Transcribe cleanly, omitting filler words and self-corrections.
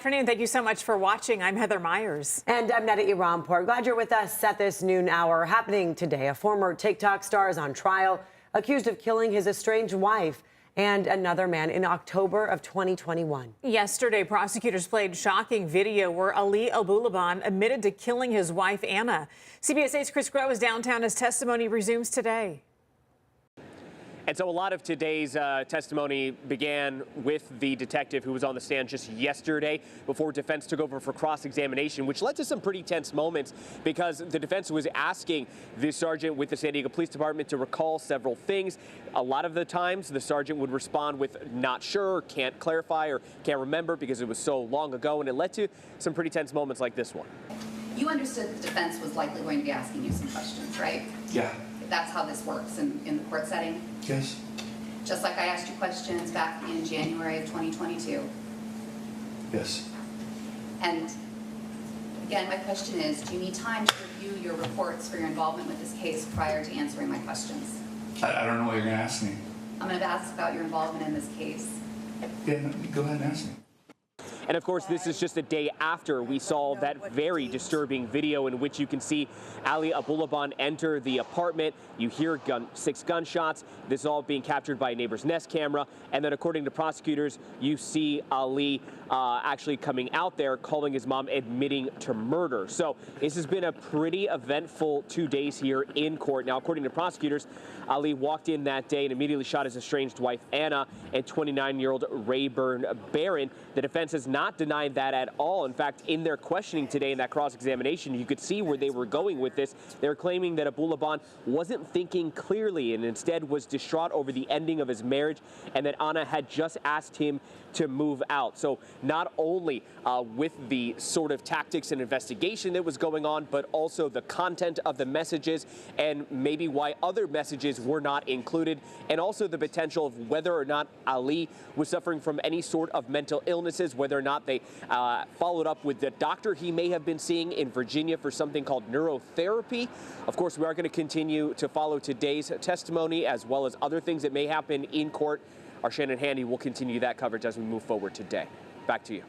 Afternoon. Thank you so much for watching. I'm Heather Myers. And I'm Neda Iranpour. Glad you're with us at this noon hour. Happening today, a former TikTok star is on trial, accused of killing his estranged wife and another man in October of 2021. Yesterday, prosecutors played shocking video where Ana Abulaban admitted to killing his wife, Ana. CBS 8's Chris Groh is downtown as testimony resumes today. And so a lot of today's testimony began with the detective who was on the stand just yesterday before defense took over for cross-examination, which led to some pretty tense moments because the defense was asking the sergeant with the San Diego Police Department to recall several things. A lot of the times the sergeant would respond with not sure, can't clarify, or can't remember because it was so long ago, and it led to some pretty tense moments like this one. You understood the defense was likely going to be asking you some questions, right? Yeah. That's how this works in the court setting? Yes. Just like I asked you questions back in January of 2022. Yes. And again, my question is, do you need time to review your reports for your involvement with this case prior to answering my questions? I don't know what you're going to ask me. I'm going to ask about your involvement in this case. Yeah, no, go ahead and ask me. And of course, this is just a day after we saw that very disturbing video in which you can see Ana Abulaban enter the apartment. You hear 6 gunshots. This is all being captured by a neighbor's Nest camera. And then according to prosecutors, you see Ali actually coming out there, calling his mom, admitting to murder. So this has been a pretty eventful 2 days here in court. Now, according to prosecutors, Ali walked in that day and immediately shot his estranged wife, Ana, and 29-year-old Rayburn Barron. The defense has not denied that at all. In fact, in their questioning today in that cross-examination, you could see where they were going with this. They're claiming that Abulaban wasn't thinking clearly and instead was distraught over the ending of his marriage and that Ana had just asked him to move out. So not only with the sort of tactics and investigation that was going on, but also the content of the messages and maybe why other messages were not included, and also the potential of whether or not Ali was suffering from any sort of mental illnesses, whether or not they followed up with the doctor he may have been seeing in Virginia for something called neurotherapy. Of course, we are going to continue to follow today's testimony as well as other things that may happen in court. Our Shannon Handy will continue that coverage as we move forward today. Back to you.